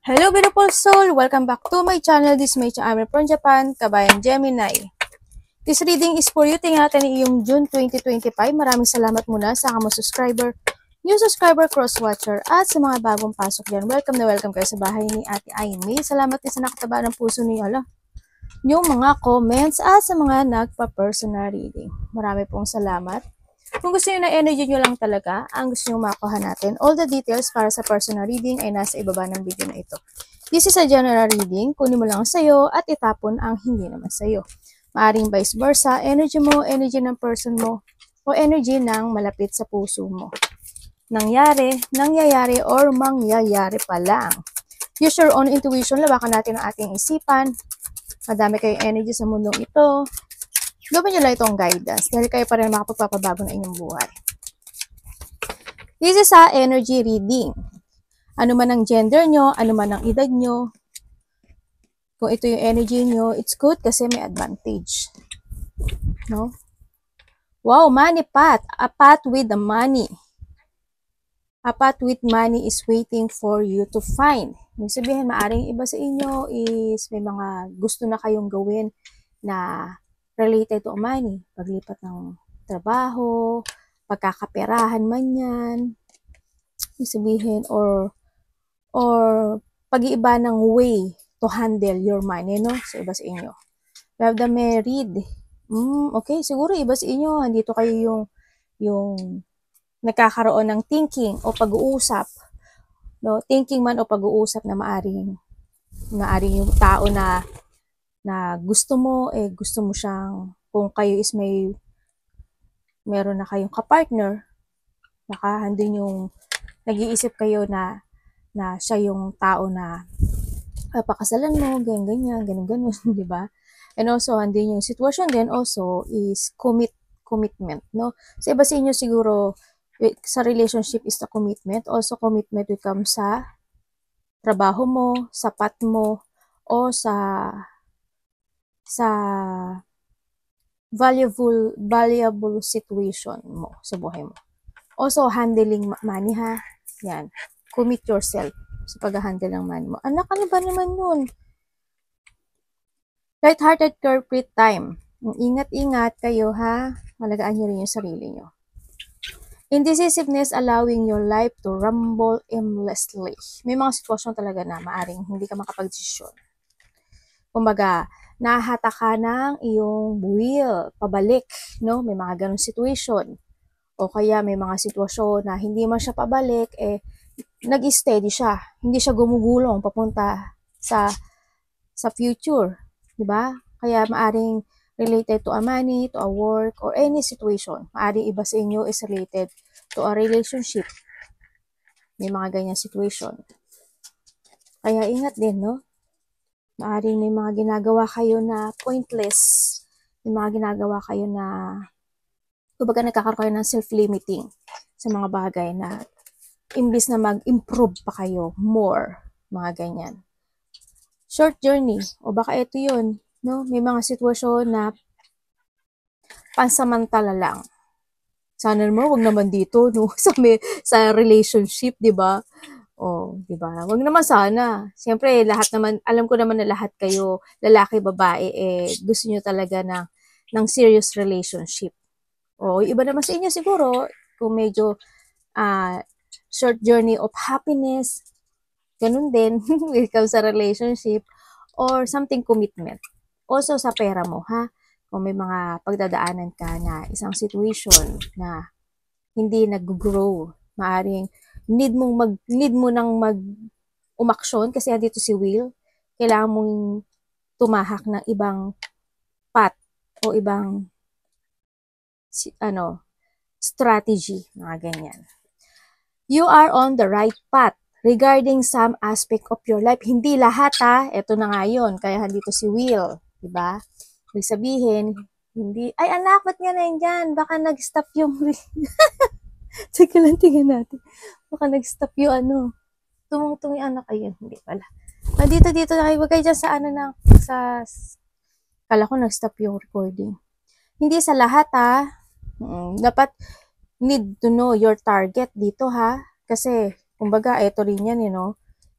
Hello beautiful soul! Welcome back to my channel. This is my channel from Japan, Kabayan Gemini. This reading is for you. Tingnan natin yung June 2025. Maraming salamat muna sa mga subscriber, new subscriber, cross-watcher, at sa mga bagong pasok dyan. Welcome na welcome kayo sa bahay ni Ate Aimee. Salamat din sa nakataba ng puso niyo. Yung mga comments at sa mga nagpa-personal reading. Marami pong salamat. Kung gusto nyo na energy nyo lang talaga, ang gusto nyo makuha natin, all the details para sa personal reading ay nasa ibaba ng video na ito. This is a general reading, kunin mo lang sa'yo at itapon ang hindi naman sa'yo. Maaring vice versa, energy mo, energy ng person mo, o energy ng malapit sa puso mo. Nangyayari, or mangyayari pa lang. Use your own intuition, labakan natin ang ating isipan. Madami kayong energy sa mundong ito. Gawin nyo lang itong guidance dahil kayo pa rin makapagpapabago ng inyong buhay. This is a energy reading. Ano man ang gender nyo, ano man ang edad nyo, kung ito yung energy nyo, it's good kasi may advantage. No? Wow, money path. A path with the money. A path with money is waiting for you to find. Ibig sabihin, maaring iba sa inyo is may mga gusto na kayong gawin na related to money, paglipat ng trabaho, pagkakaperahan man yan, sabihin, or pag-iiba ng way to handle your money, no? So, iba sa inyo. We have the married. Okay, siguro iba sa inyo, andito kayo yung nagkakaroon ng thinking o pag-uusap, no? Thinking man o pag-uusap na maaring yung tao na gusto mo, gusto mo siyang, kung kayo is meron na kayong kapartner, baka handun yung nag-iisip kayo na siya yung tao na pakasalan mo, ganyan, di ba? And also, handun yung situation din also is commitment, no? So, iba sa inyo siguro, sa relationship is the commitment. Also, commitment will come sa trabaho mo, sapat mo, o sa valuable situation mo sa buhay mo. Also, handling money, ha? Yan. Commit yourself sa pag-handle ng money mo. Anak, ano ba naman yun? Light-hearted corporate time. Ingat-ingat kayo, ha? Malagaan nyo rin yung sarili nyo. Indecisiveness, allowing your life to rumble aimlessly. May mga sitwasyon talaga na maaring hindi ka makapag-desisyon. Kumbaga, nahata ka ng iyong will, pabalik, no? May mga ganong situation. O kaya may mga sitwasyon na hindi man siya pabalik, nag-steady siya. Hindi siya gumugulong papunta sa future, di ba? Kaya maaring related to a money, to a work, or any situation. Maaring iba sa inyo is related to a relationship. May mga ganyan situation. Kaya ingat din, no? Maaring may mga ginagawa kayo na pointless. May mga ginagawa kayo na kumbaga nagkakaroon kayo ng self-limiting sa mga bagay na imbis na mag-improve pa kayo more, mga ganyan. Short journey, o baka ito yun, no? May mga sitwasyon na pansamantala lang. Sana mo, wag naman dito, no? sa relationship, di ba? Oh, di ba? Wag naman sana. Siyempre, lahat naman, alam ko naman na lahat kayo, lalaki, babae, gusto nyo talaga ng serious relationship. O, iba naman sa inyo siguro, kung medyo short journey of happiness, ganun din, ikaw sa relationship, or something commitment. Also sa pera mo, ha? Kung may mga pagdadaanan ka na isang situation na hindi nag-grow, maaring need mo nang umaksyon kasi andito si Will, kailangan mong tumahak ng ibang path o ibang strategy, mga ganyan. You are on the right path regarding some aspect of your life. Hindi lahat, ha? Ito na nga yun. Kaya andito si Will, diba? Ibig sabihin, hindi, ay anak, ba't nga na yun dyan? Baka nag-stop yung sige lang, tingnan natin. Baka nag-stop yung tumungtong yung anak. Ayun, hindi pala. Dito na kayo. Huwag kayo dyan sa kala ko nag-stop yung recording. Hindi sa lahat, ha. Dapat need to know your target dito, ha. Kasi, kumbaga, eto rin yan,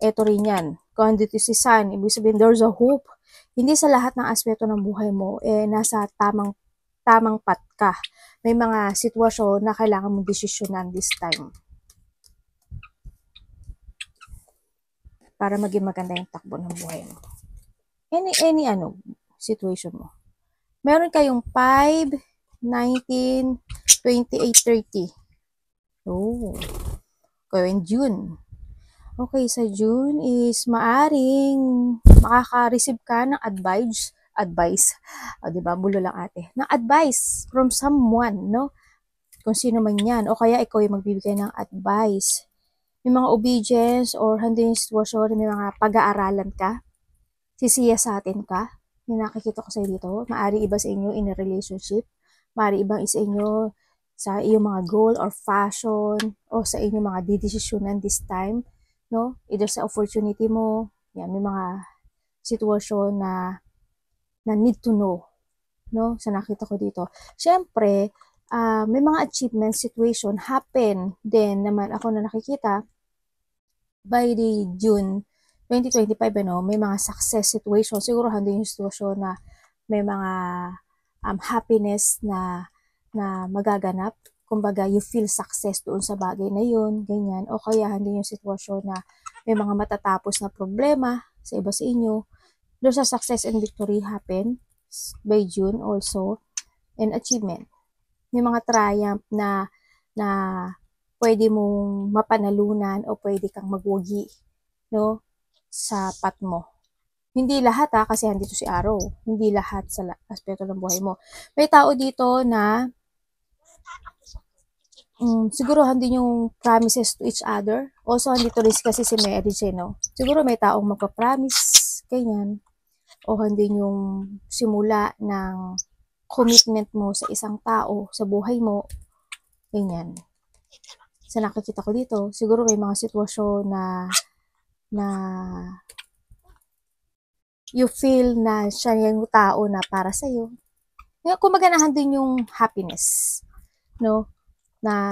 Ito rin yan. Kung dito si Sun, ibig sabihin there's a hope. Hindi sa lahat ng aspeto ng buhay mo, nasa tamang path ka. May mga sitwasyon na kailangan mong desisyonan this time. Para maging maganda yung takbo ng buhay mo. Any situation mo. Meron kayong 5, 19, 28, 30. Oh. Kayo in June. Okay, sa June is maaring makaka-receive ka ng advice. O, diba? Bulo lang ate. Ng advice from someone, no? Kung sino man yan. O kaya ikaw yung magbibigay ng advice. May mga obedience or handling sitwasyon, may mga pag-aaralan ka. Sisiya sa atin ka. Yung nakikita ko sa dito. Maari iba sa inyo in a relationship. Maari ibang isa inyo sa iyong mga goal or fashion o sa inyong mga didesisyonan this time. No? Either sa opportunity mo, yan, may mga sitwasyon na need to know, no? Sa nakita ko dito. Siyempre, may mga achievement situation happen din naman ako na nakikita by the June 2025, may mga success situation. Siguro handi yung sitwasyon na may mga happiness na magaganap. Kumbaga, you feel success doon sa bagay na yun, ganyan. O kaya hindi yung sitwasyon na may mga matatapos na problema sa iba sa inyo. Doon sa success and victory happen by June also. And achievement. May mga triumph na pwede mong mapanalunan o pwede kang magwagi, no, sa path mo. Hindi lahat kasi andito si Araw. Hindi lahat sa aspeto ng buhay mo. May tao dito na siguro hindi yung promises to each other. Also, andito rin kasi si marriage, no? Siguro may taong magpa-promise, ganyan. O hindi yung simula ng commitment mo sa isang tao, sa buhay mo, ganyan. Sa nakikita ko dito, siguro may mga sitwasyon na you feel na siya yung tao na para sa'yo. Kung maganahan din yung happiness, no? Na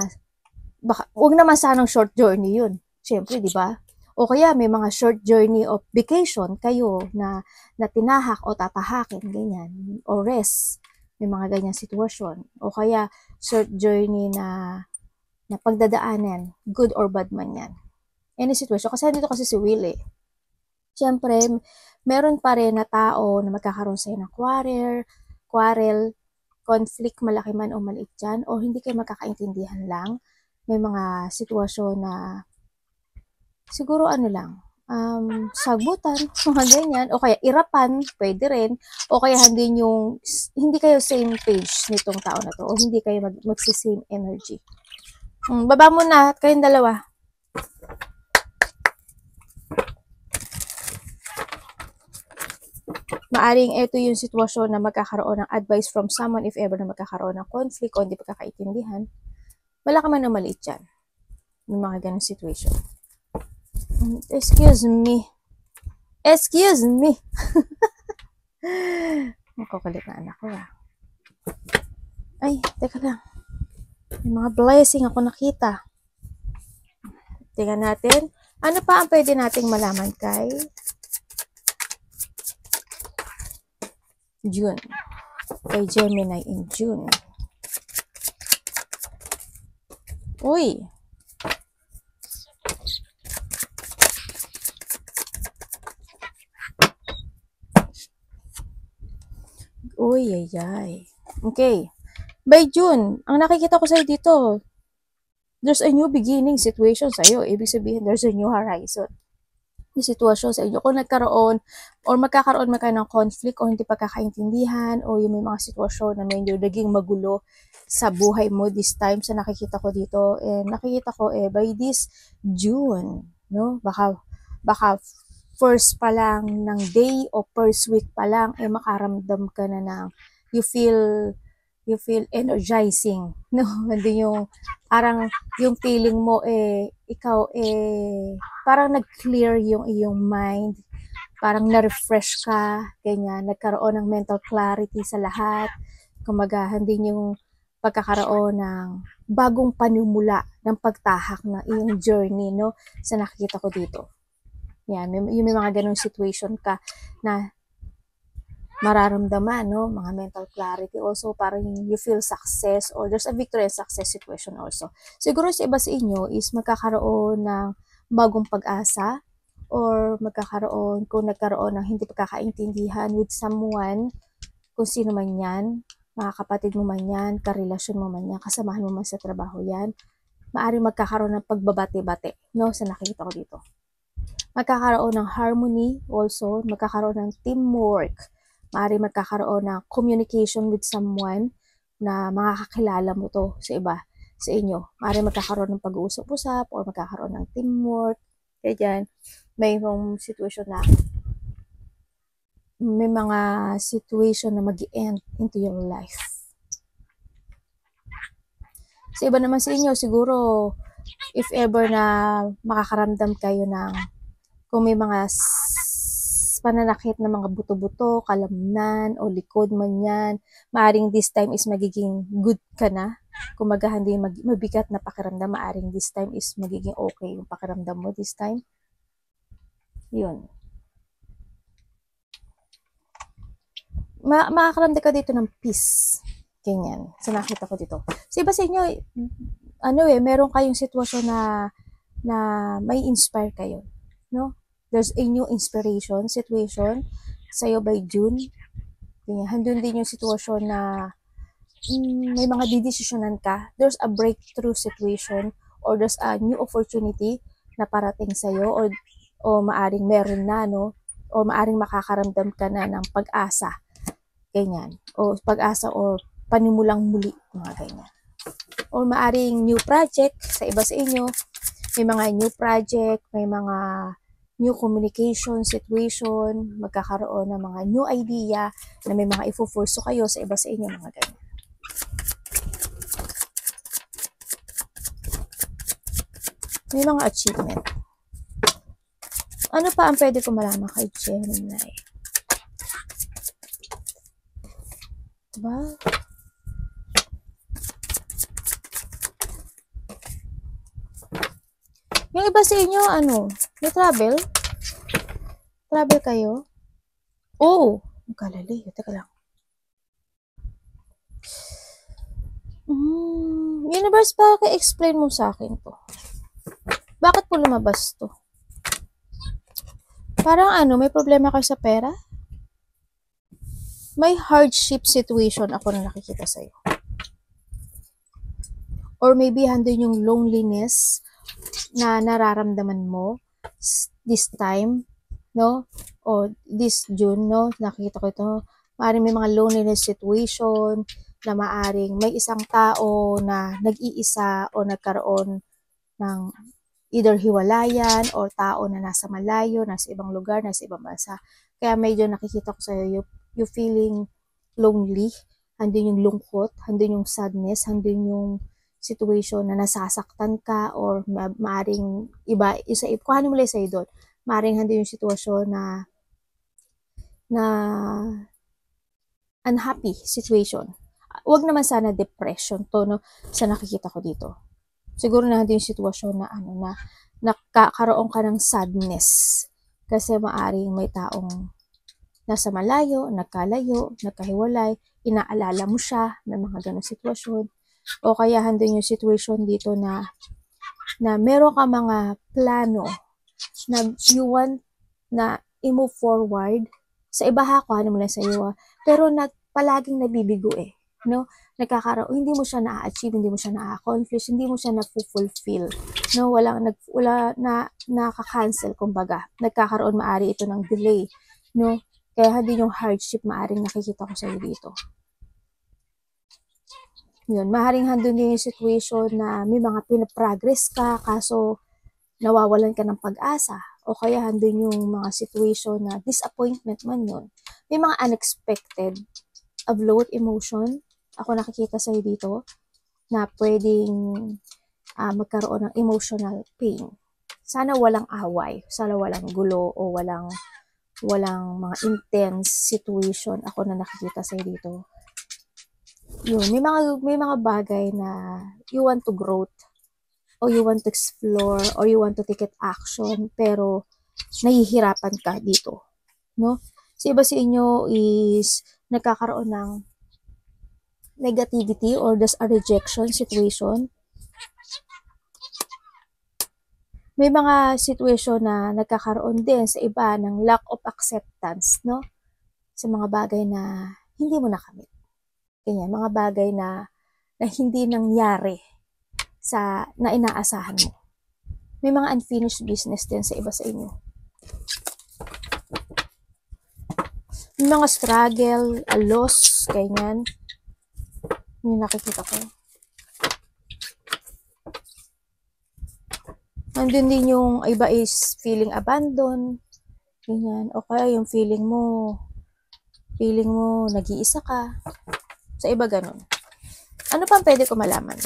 baka wag naman sanang short journey yun. Siyempre, di ba? O kaya may mga short journey of vacation kayo na tinahak o tatahakin, ganyan. O rest. May mga ganyan sitwasyon. O kaya short journey na pagdadaanan, good or bad man yan. Any situation. Kasi dito kasi si Will Siyempre, meron pa rin na tao na magkakaroon sa'yo ng quarrel, conflict, malaki man o maliit dyan, o hindi kayo magkakaintindihan lang. May mga sitwasyon na siguro sagutan, mga ganyan, o kaya irapan, pwede rin, o kaya hindi kayo same page nitong tao na to, o hindi kayo magsi-same energy. Baba mo na, kayong dalawa. Maaring ito yung sitwasyon na magkakaroon ng advice from someone if ever na magkakaroon ng conflict o hindi pagkakaintindihan. Malaki man o maliit yan. Yung mga ganun situation. Excuse me. Makukulit na anak ko Ay, teka lang. May mga blessing ako nakita. Tingnan natin. Ano pa ang pwede nating malaman kay June? Kay Gemini in June. Uy! Uy, ay. Okay. By June, ang nakikita ko sa'yo dito, there's a new beginning situation sa'yo. Ibig sabihin, there's a new horizon. Yung sitwasyon sa inyo. Kung nagkaroon or magkakaroon man kayo ng conflict o hindi pagkakaintindihan o yung may mga sitwasyon na medyo naging magulo sa buhay mo this time sa nakikita ko dito. Nakikita ko by this June, no? Baka first pa lang ng day o first week pa lang makaramdam ka na ng you feel energizing, no? Hindi yung parang yung feeling mo ikaw parang nag-clear yung iyong mind, parang na-refresh ka, ganyan, nagkaroon ng mental clarity sa lahat. Kumaga, hindi yung pagkakaroon ng bagong panimula ng pagtahak ng iyong journey, no? Sa nakikita ko dito. Yan, may mga ganong situation ka na mararamdaman, no? Mga mental clarity also, parang you feel success or there's a victory and success situation also. Siguro sa iba sa inyo is magkakaroon ng bagong pag-asa or magkakaroon, kung nagkaroon ng hindi pagkakaintindihan with someone, kung sino man yan, mga kapatid mo man yan, karelasyon mo man yan, kasamahan mo man sa trabaho yan, maaaring magkakaroon ng pagbabate-bate, no? Sa nakikita ko dito. Magkakaroon ng harmony also, magkakaroon ng teamwork, maaari magkakaroon ng communication with someone na makakakilala mo to sa iba, sa inyo. Maaari magkakaroon ng pag-uusap-usap or magkakaroon ng teamwork. Kaya dyan, mayroong situation na may mga situation na mag-end into your life. Sa iba naman sa inyo, siguro, if ever na makakaramdam kayo ng kung may mga pananakit na mga buto-buto, kalamnan, o likod man yan, maaring this time is magiging good ka na. Kung hindi mabigat na pakiramdam, maaring this time is magiging okay yung pakiramdam mo this time. Yun. Makakaramdam ka dito ng peace. Ganyan. So, nakita ko dito. So, iba sa inyo, meron kayong sitwasyon na may inspire kayo. No? There's a new inspiration situation sa'yo by June. Ganyan. Handun din yung sitwasyon na may mga didesisyonan ka. There's a breakthrough situation or there's a new opportunity na parating sa'yo o maaring meron na, no? O maaring makakaramdam ka na ng pag-asa. Ganyan. O pag-asa o panimulang muli. Mga ganyan. O maaring new project sa iba sa inyo. May mga new project, may mga new communication situation, magkakaroon ng mga new idea na may mga ifo-force kayo sa iba sa inyo, mga ganyan. May mga achievement. Ano pa ang pwede ko malaman kay Gemini? Diba? Yung iba sa inyo, may travel? Travel kayo? Oh! Magkalali. Teka lang. Universe, baka explain mo sa akin to. Bakit po lumabas to? Parang may problema kayo sa pera? May hardship situation ako na nakikita sa'yo. Or maybe handun yung loneliness na nararamdaman mo this time, no? O this June, no? Nakikita ko ito. Maaring may mga loneliness situation na maaring may isang tao na nag-iisa o nagkaroon ng either hiwalayan or tao na nasa malayo, nasa ibang lugar, nasa ibang bansa. Kaya medyo nakikita ko sa'yo, you feeling lonely, handun yung lungkot, handun yung sadness, handun yung situation na nasasaktan ka or maaring iba, kung ano mo lang sa'yo doon, maaring handun yung sitwasyon na unhappy situation. Huwag naman sana depression to, no, sa nakikita ko dito. Siguro na handun yung sitwasyon na na nakakaroon ka ng sadness kasi maaring may taong nasa malayo, nagkalayo, nagkahiwalay, inaalala mo siya, may mga ganong sitwasyon. O kaya handun yung situation dito na meron ka mga plano na you want na i-move forward. Sa iba ha, kung ano mo lang sa iyo, pero palaging nabibigo no? Hindi mo siya na-achieve, hindi mo siya na-accomplish, hindi mo siya na-fulfill, no? Wala na nakaka-cancel, kumbaga. Nagkakaroon maari ito ng delay, no? Kaya hindi yung hardship maaring nakikita ko sa iyo dito. Yun, maaaring handun din yung situation na may mga pinaprogress ka, kaso nawawalan ka ng pag-asa. O kaya handun yung mga situation na disappointment man yun. May mga unexpected upload emotion. Ako nakikita sa'yo dito na pwedeng magkaroon ng emotional pain. Sana walang away, sana walang gulo o walang mga intense situation ako na nakikita sa'yo dito. Yun, may mga bagay na you want to grow or you want to explore or you want to take it action pero nahihirapan ka dito, no? Sa iba sa inyo is nagkakaroon ng negativity or there's a rejection situation. May mga situation na nagkakaroon din sa iba ng lack of acceptance, no? Sa mga bagay na hindi mo nakamit. Ganyan, mga bagay na hindi nangyari na inaasahan mo. May mga unfinished business din sa iba sa inyo. May mga struggle, a loss, ganyan. Yung nakikita ko. Nandun din yung iba is feeling abandoned, ganyan. O kaya yung feeling mo nag-iisa ka. Sa iba ganun. Ano pa pwede ko malaman?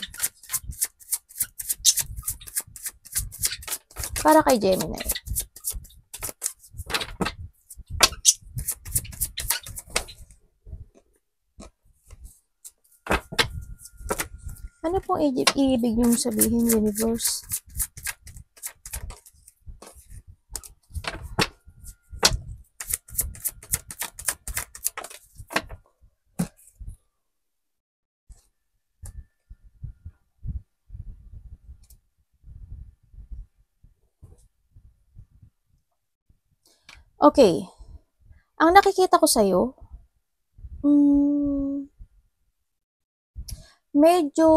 Para kay Gemini. Ano pong ibig niyong sabihin, Universe? Okay. Ang nakikita ko sa'yo, medyo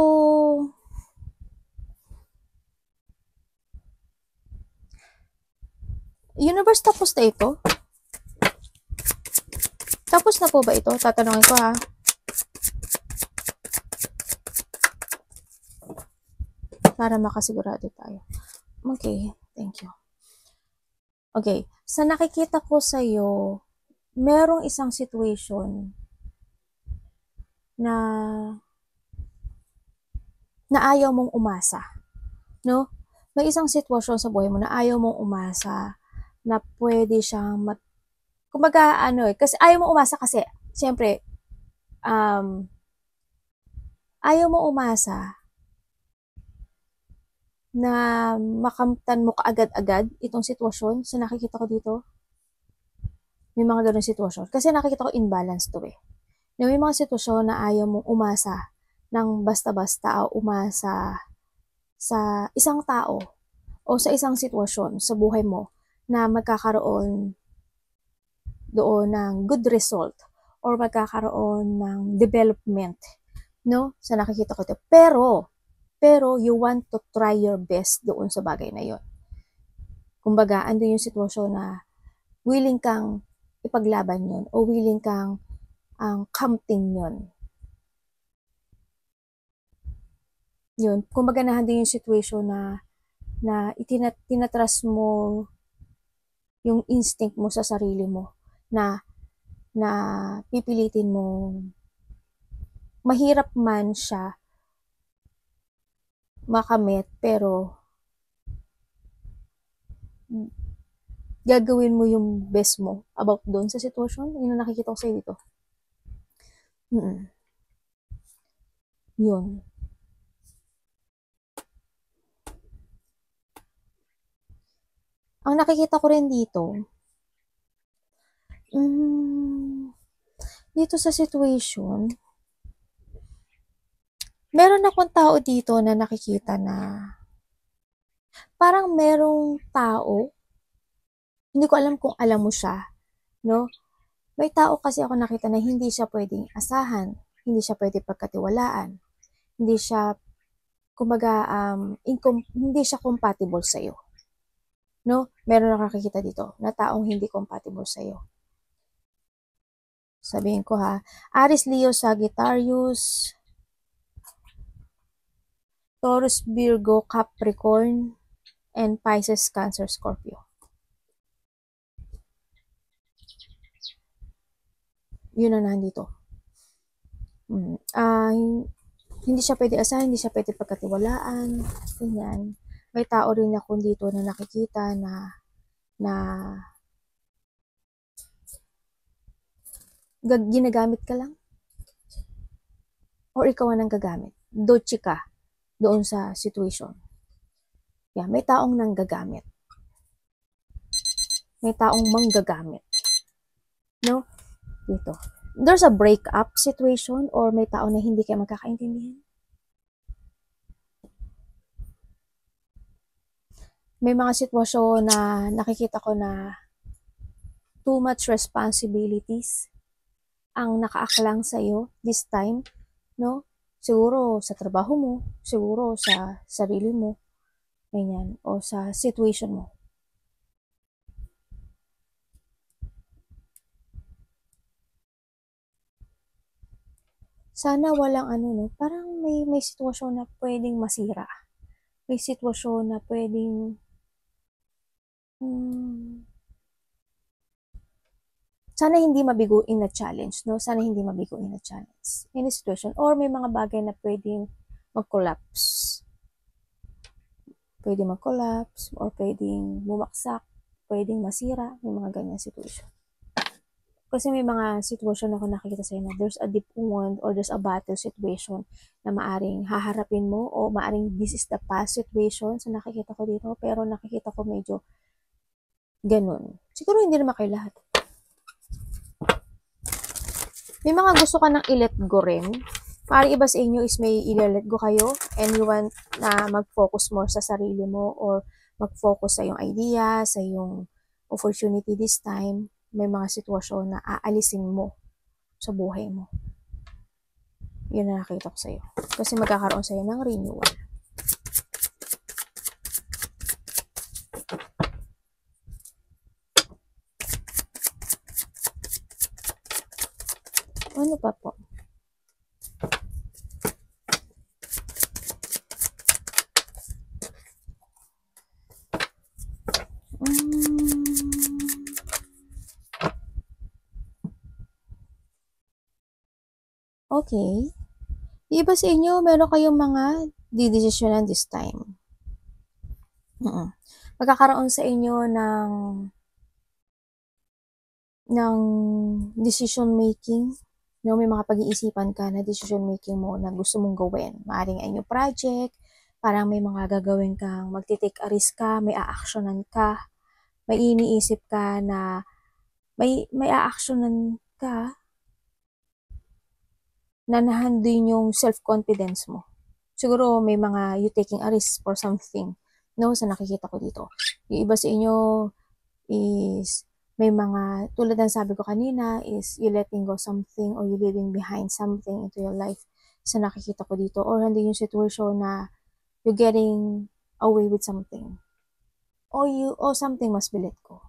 Universe, tapos na ito? Tapos na po ba ito? Tatanungin ko ha. Para makasigurado tayo. Okay, thank you. Okay, sa nakikita ko sa'yo, merong isang situation na ayaw mong umasa, no? May isang sitwasyon sa buhay mo na ayaw mong umasa, na pwede siyang kumbaga kasi ayaw mong umasa kasi, siyempre, ayaw mong umasa na makamtan mo kaagad-agad itong sitwasyon. So, nakikita ko dito, may mga ganun sitwasyon. Kasi nakikita ko imbalance to eh. May mga sitwasyon na ayaw mong umasa ng basta-basta o umasa sa isang tao o sa isang sitwasyon sa buhay mo na magkakaroon doon ng good result or magkakaroon ng development, no? So, nakikita ko ito. Pero you want to try your best doon sa bagay na yon. Kumbaga, andun yung sitwasyon na willing kang ipaglaban yon o willing kang kamting yon. Yun. Kumbaga, nandun yung situation na tinatras mo yung instinct mo sa sarili mo na pipilitin mo, mahirap man siya makamit, pero gagawin mo yung best mo about doon sa sitwasyon. Yun ang nakikita ko sa'yo dito. Yun. Ang nakikita ko rin dito, dito sa situation, meron akong tao dito na nakikita na parang merong tao, hindi ko alam kung alam mo siya, no? May tao kasi ako nakita na hindi siya pwedeng asahan, hindi siya pwedeng pagkatiwalaan, hindi siya, kumbaga, hindi siya compatible sa'yo. No? Meron akong nakikita dito na taong hindi compatible sa'yo. Sabihin ko ha, Aries, Leo, Sagittarius, Taurus, Virgo, Capricorn, and Pisces, Cancer, Scorpio. Yun na nandito. Hindi siya pwede asahan, hindi siya pwede pagkatiwalaan. Ganyan. May tao rin ako dito na nakikita na ginagamit ka lang. Or ikaw ang nanggagamit. Dochi ka doon sa situation. Yeah, may taong nanggagamit. May taong manggagamit. No? Dito. There's a breakup situation or may tao na hindi kayo magkakaintindihan. May mga sitwasyon na nakikita ko na too much responsibilities ang nakaaklang sa iyo this time, no? Siguro sa trabaho mo, siguro sa sarili mo, ganyan, o sa situation mo. Sana walang ano, no? Parang may sitwasyon na pwedeng masira. May sitwasyon na pwedeng sana hindi mabiguin na challenge, no? Sana hindi mabiguin na challenge. Any situation. Or may mga bagay na pwedeng mag-collapse. Pwede mag-collapse or pwedeng bumaksak, pwedeng masira. May mga ganyan situation. Kasi may mga sitwasyon ako nakikita sa'yo na there's a deep wound or there's a battle situation na maaring haharapin mo o maaring this is the past situation. So nakikita ko dito, pero nakikita ko medyo ganun. Siguro hindi naman kayo lahat. May mga gusto ka nang i-let go rin. Maaring iba sa inyo is may i-let go kayo and you want na mag-focus more sa sarili mo or mag-focus sa iyong idea, sa iyong opportunity this time. May mga sitwasyon na aalisin mo sa buhay mo. Yun na nakita ko sa'yo. Kasi magkakaroon sa'yo ng renewal. Ano pa po? Okay. Iba sa inyo, meron kayong mga didesisyonan this time. Magkakaroon sa inyo ng decision making. No, may mga pag-iisipan ka na decision making mo na gusto mong gawin. Maaring ay yung project, parang may mga gagawin kang magti-take a risk ka, may a-actionan ka, may iniisip ka na may a-actionan ka na nahandin yung self-confidence mo. Siguro may mga you taking a risk for something. No, sa nakikita ko dito. Yung iba sa inyo is may mga, tulad ng sabi ko kanina, is you letting go something or you leaving behind something into your life sa nakikita ko dito. Or hindi yung situation na you're getting away with something. Or something must be let go.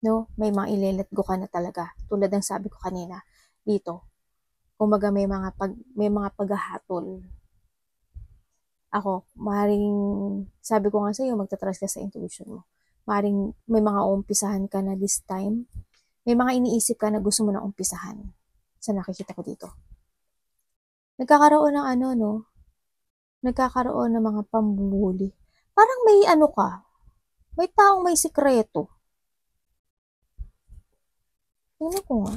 No? May mga ile-let go ka na talaga. Tulad ng sabi ko kanina dito. Kumaga may mga paghahatol. Ako, maaaring, sabi ko nga sa iyo, magtatrust ka sa intuition mo. Maaaring may mga umpisahan ka na this time. May mga iniisip ka na gusto mo na umpisahan. Sa nakikita ko dito. Nagkakaroon ng nagkakaroon ng mga pambubuli. Parang may ka, may taong may sikreto. Tingnan ko nga.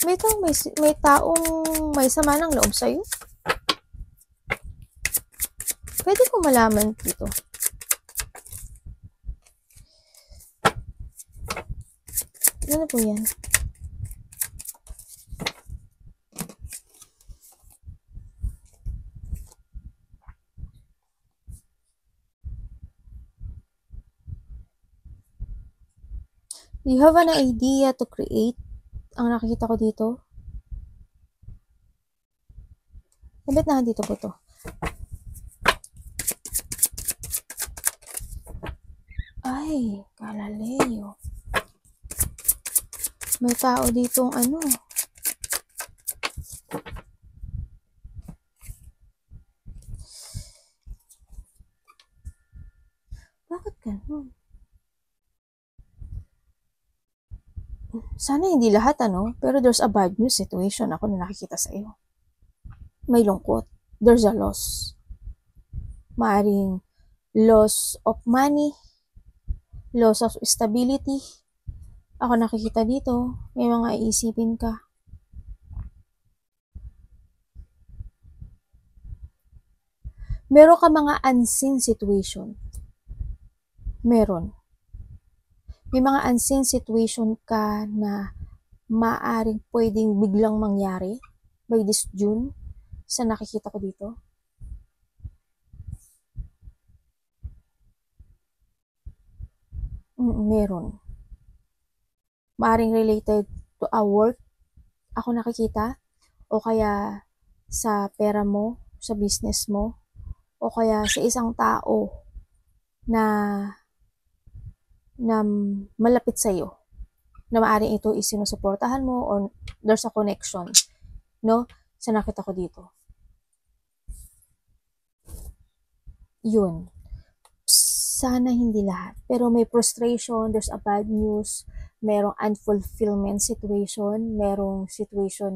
May taong may sama ng loob sa'yo. Pwede ko malaman dito. Ano po yan? Do you have an idea to create? Ang nakikita ko dito. Sabit na dito po to. Ay, Galileo. May tao ditong Bakit ganun? Sana hindi lahat pero there's a bad news situation ako na nakikita sa iyo. May lungkot. There's a loss. Maaring loss of money, loss of stability. Ako nakikita dito, may mga iisipin ka. Meron ka mga unseen situation. Meron. May mga unseen situation ka na maaring pwedeng biglang mangyari by this June sa nakikita ko dito. Meron. Maaring related to a work ako nakikita, o kaya sa pera mo, sa business mo, o kaya sa isang tao na na malapit sa iyo, na maaring ito is sinusuportahan mo or there's a connection, no? Sa nakita ko dito. Yun. Sana hindi lahat. Pero may frustration, there's a bad news, merong unfulfillment situation, merong situation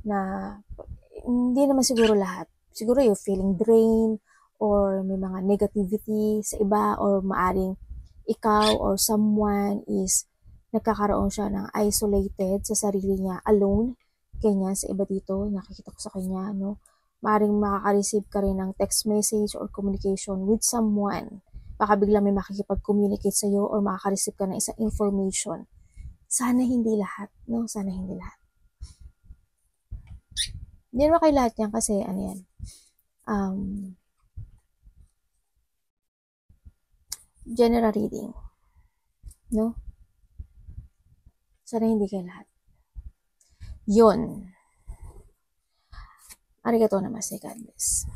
na hindi naman siguro lahat. Siguro you're feeling drained or may mga negativity sa iba, or maaring ikaw or someone is nagkakaroon siya ng isolated sa sarili niya, alone, ganyan sa iba dito, nakikita ko sa kanya, no? Maaring makaka-receive ka rin ng text message or communication with someone. Baka bigla may makikipag-communicate sa'yo or makaka-receive ka ng isang information. Sana hindi lahat, no? Sana hindi lahat. Hindi naman kay lahat yan kasi ano yan, general reading, no? Sana hindi kay lahat. Yun. Arigatou namaste, God bless.